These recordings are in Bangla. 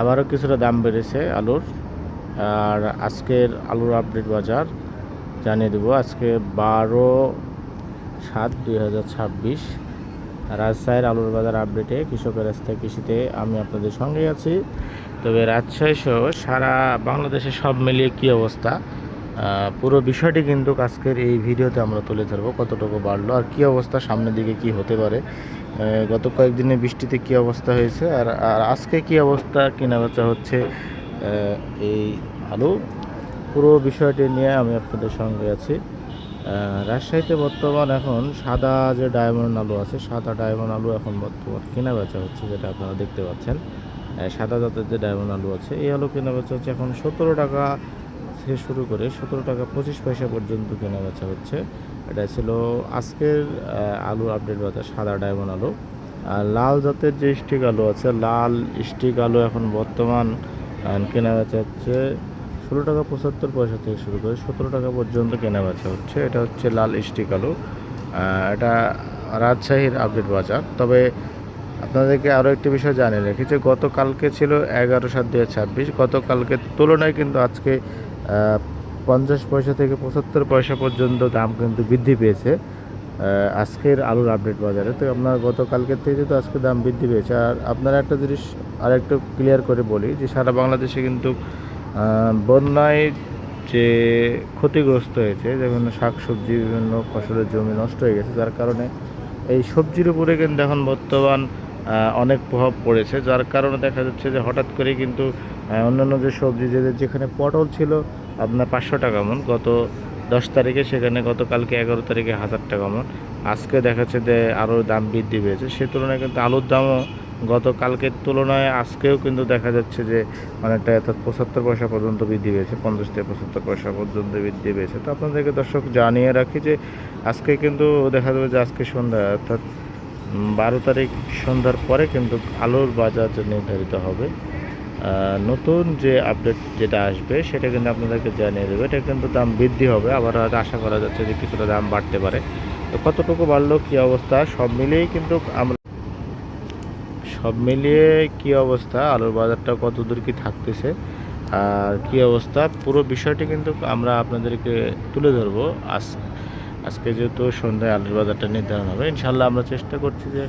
আবারও কিছুটা দাম বেড়েছে আলুর। আর আজকের আলুর আপডেট বাজার জানিয়ে দেবো। আজকে 12/7/2026 রাজশাহীর আলুর বাজার আপডেটে কৃষকের রাস্তায় কৃষিতে আমি আপনাদের সঙ্গে আছি। তবে রাজশাহী সহ সারা বাংলাদেশে সব মিলিয়ে কী অবস্থা, পুরো বিষয়টি কিন্তু আজকের এই ভিডিওতে আমরা তুলে ধরবো। কতটুকু বাড়লো আর কী অবস্থা, সামনের দিকে কি হতে পারে, গত কয়েকদিনে বৃষ্টিতে কী অবস্থা হয়েছে, আর আজকে কী অবস্থা কেনাবেচা হচ্ছে এই আলু, পুরো বিষয়টি নিয়ে আমি আপনাদের সঙ্গে আছি। রাজশাহীতে বর্তমান এখন সাদা যে ডায়মন্ড আলু আছে, সাদা ডায়মন্ড আলু এখন বর্তমান কেনা বেচা হচ্ছে, যেটা আপনারা দেখতে পাচ্ছেন। সাদা জাতের যে ডায়মন্ড আলু আছে, এই আলু কেনা বেচা হচ্ছে এখন 17 টাকা থেকে শুরু করে 17 টাকা 25 পয়সা পর্যন্ত কেনা বেচা হচ্ছে। এটা ছিল আজকের আলুর আপডেট বাজার সাদা ডায়মন্ড আলু। আর লাল জাতের যে স্টিক আলু আছে, লাল স্টিক আলু এখন বর্তমান কেনা বেচা হচ্ছে 16 টাকা 75 পয়সা থেকে শুরু করে 17 টাকা পর্যন্ত কেনা বেচা হচ্ছে। এটা হচ্ছে লাল স্টিক আলু। এটা রাজশাহীর আপডেট বাজার। তবে আপনাদেরকে আরও একটি বিষয় জানিয়ে রাখি যে গতকালকে ছিল 11/7/2026, গতকালকের তুলনায় কিন্তু আজকে 50 পয়সা থেকে 75 পয়সা পর্যন্ত দাম কিন্তু বৃদ্ধি পেয়েছে আজকের আলুর আপডেট বাজারে। তো আপনার গতকালকের থেকে তো আজকে দাম বৃদ্ধি পেয়েছে। আর আপনারা একটা জিনিস আর একটু ক্লিয়ার করে বলি যে সারা বাংলাদেশে কিন্তু বন্যায় যে ক্ষতিগ্রস্ত হয়েছে, যেমন শাকসবজি, বিভিন্ন ফসলের জমি নষ্ট হয়ে গেছে, যার কারণে এই সবজির উপরে কিন্তু এখন বর্তমান অনেক প্রভাব পড়েছে। যার কারণে দেখা যাচ্ছে যে হঠাৎ করে কিন্তু অন্যান্য যে সবজি যেখানে পটল ছিল আপনার 500 টাকা মন গত 10 তারিখে, সেখানে গতকালকে 11 তারিখে 1000 টাকা মন। আজকে দেখা যাচ্ছে যে আরও দাম বৃদ্ধি পেয়েছে। সে তুলনায় কিন্তু আলুর দামও গতকালকের তুলনায় আজকেও কিন্তু দেখা যাচ্ছে যে অনেকটা, অর্থাৎ 75 পয়সা পর্যন্ত বৃদ্ধি পেয়েছে, 50 থেকে 75 পয়সা পর্যন্ত বৃদ্ধি পেয়েছে। তো আপনাদেরকে দর্শক জানিয়ে রাখি যে আজকে কিন্তু দেখা যাবে যে আজকে সন্ধ্যা, অর্থাৎ 12 তারিখ সন্ধ্যার পরে কিন্তু আলুর বাজার নির্ধারিত হবে। নতুন যে আপডেট যেটা আসবে সেটা কিন্তু আপনাদেরকে জানিয়ে দেবে। এটা কিন্তু দাম বৃদ্ধি হবে, আবার হয়তো আশা করা যাচ্ছে যে কিছুটা দাম বাড়তে পারে। তো কতটুকু বাড়লো, কী অবস্থা, সব মিলিয়েই কিন্তু আমরা কী অবস্থা, আলুর বাজারটা কত দূর কী থাকতেছে আর কী অবস্থা, পুরো বিষয়টি কিন্তু আমরা আপনাদেরকে তুলে ধরবো। আজকে যেহেতু সন্ধ্যায় আলুর বাজারটা নির্ধারণ হবে, ইনশাল্লাহ আমরা চেষ্টা করছি যে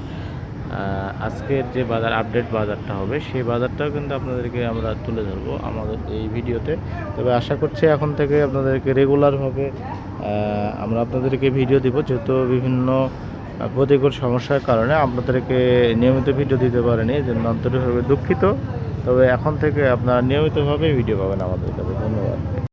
আজকের যে বাজার আপডেট বাজারটা হবে সেই বাজারটাও কিন্তু আপনাদেরকে আমরা তুলে ধরবো আমাদের এই ভিডিওতে। তবে আশা করছি এখন থেকে আপনাদেরকে রেগুলারভাবে আমরা আপনাদেরকে ভিডিও দিব, যেহেতু বিভিন্ন প্রতিকূল সমস্যার কারণে আপনাদেরকে নিয়মিত ভিডিও দিতে পারেনি, এই জন্য আন্তরিকভাবে দুঃখিত। তবে এখন থেকে আপনারা নিয়মিতভাবে ভিডিও পাবেন আমাদের কাছে। ধন্যবাদ।